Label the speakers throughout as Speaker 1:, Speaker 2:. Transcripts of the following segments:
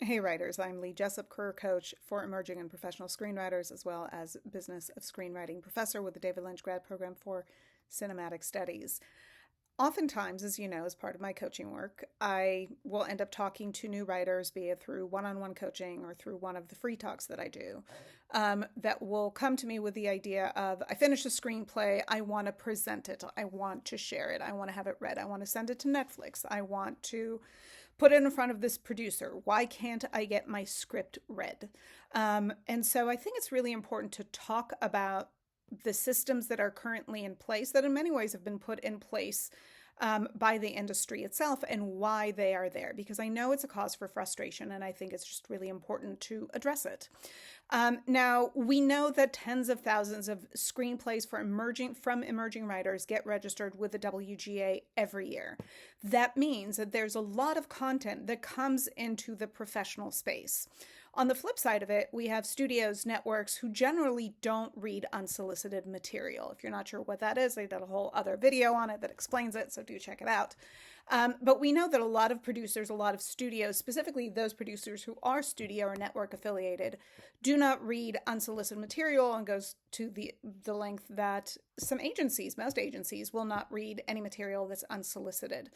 Speaker 1: Hey writers, I'm Lee Jessup, career coach for emerging and professional screenwriters, as well as business of screenwriting professor with the David Lynch grad program for cinematic studies. Oftentimes, as you know, as part of my coaching work, I will end up talking to new writers, be it through one-on-one coaching or through one of the free talks that I do, that will come to me with the idea of, I finished a screenplay, I want to present it, I want to share it, I want to have it read, I want to send it to Netflix, I want to put it in front of this producer. Why can't I get my script read? And so I think it's really important to talk about the systems that are currently in place, that in many ways have been put in place by the industry itself, and why they are there, because I know it's a cause for frustration, and I think it's just really important to address it. Now, we know that tens of thousands of screenplays from emerging writers get registered with the WGA every year. That means that there's a lot of content that comes into the professional space. On the flip side of it, we have studios, networks who generally don't read unsolicited material. If you're not sure what that is, I did a whole other video on it that explains it, so do check it out. But we know that a lot of producers, a lot of studios, specifically those producers who are studio or network affiliated, do not read unsolicited material, and goes to the length that most agencies will not read any material that's unsolicited.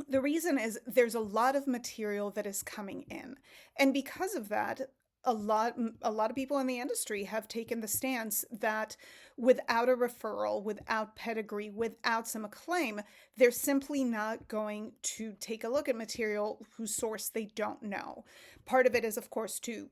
Speaker 1: The reason is there's a lot of material that is coming in. And because of that, a lot of people in the industry have taken the stance that without a referral, without pedigree, without some acclaim, they're simply not going to take a look at material whose source they don't know. Part of it is, of course, to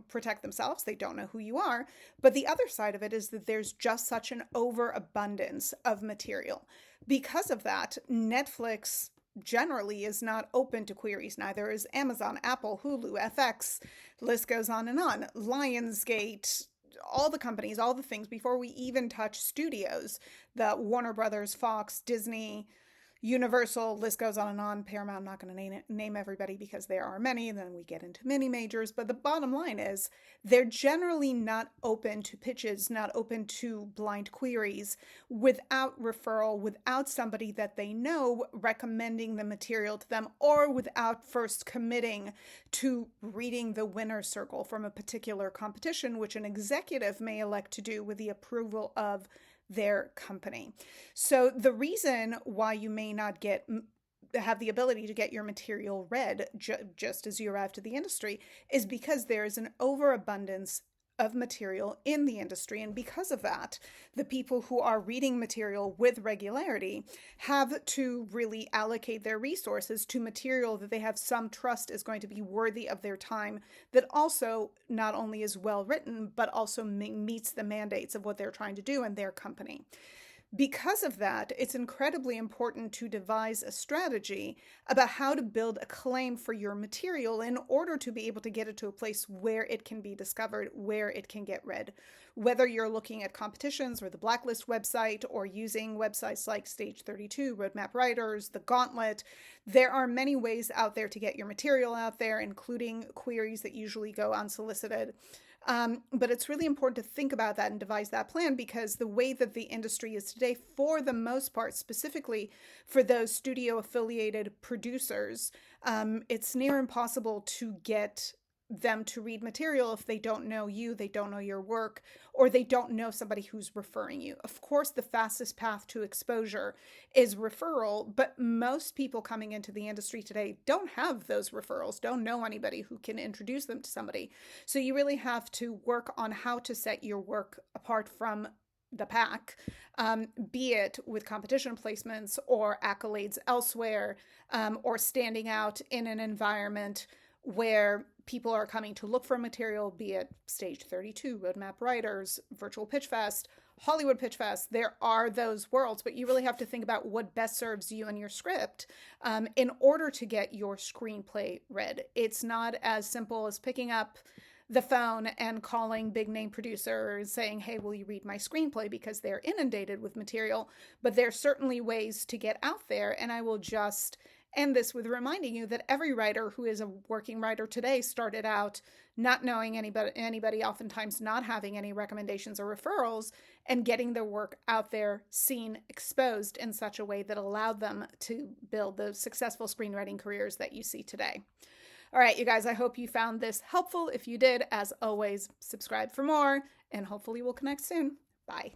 Speaker 1: protect themselves. They don't know who you are. But the other side of it is that there's just such an overabundance of material. Because of that, Netflix generally is not open to queries. Neither is Amazon, Apple, Hulu, FX, list goes on and on. Lionsgate, all the companies, all the things, before we even touch studios, the Warner Brothers, Fox, Disney, Universal, list goes on and on. Paramount, I'm not going to name everybody because there are many, and then we get into mini majors. But the bottom line is they're generally not open to pitches, not open to blind queries without referral, without somebody that they know recommending the material to them, or without first committing to reading the winner's circle from a particular competition, which an executive may elect to do with the approval of their company. So the reason why you may not have the ability to get your material read just as you arrive to the industry is because there is an overabundance of material in the industry. And because of that, the people who are reading material with regularity have to really allocate their resources to material that they have some trust is going to be worthy of their time, that also not only is well written, but also meets the mandates of what they're trying to do in their company. Because of that, it's incredibly important to devise a strategy about how to build a claim for your material in order to be able to get it to a place where it can be discovered, where it can get read. Whether you're looking at competitions or the Blacklist website, or using websites like Stage 32, Roadmap Writers, The Gauntlet, there are many ways out there to get your material out there, including queries that usually go unsolicited. But it's really important to think about that and devise that plan, because the way that the industry is today, for the most part, specifically for those studio affiliated producers, it's near impossible to get them to read material if they don't know you, they don't know your work, or they don't know somebody who's referring you. Of course, the fastest path to exposure is referral, but most people coming into the industry today don't have those referrals, don't know anybody who can introduce them to somebody. So you really have to work on how to set your work apart from the pack, be it with competition placements or accolades elsewhere, or standing out in an environment where people are coming to look for material, be it Stage 32, Roadmap Writers, Virtual Pitch Fest, Hollywood Pitch Fest. There are those worlds, but you really have to think about what best serves you and your script in order to get your screenplay read. It's not as simple as picking up the phone and calling big name producers saying, hey, will you read my screenplay? Because they're inundated with material. But there's certainly ways to get out there. And I will just end this with reminding you that every writer who is a working writer today started out not knowing anybody, oftentimes not having any recommendations or referrals, and getting their work out there, seen, exposed in such a way that allowed them to build the successful screenwriting careers that you see today. All right, you guys, I hope you found this helpful. If you did, as always, subscribe for more, and hopefully we'll connect soon. Bye.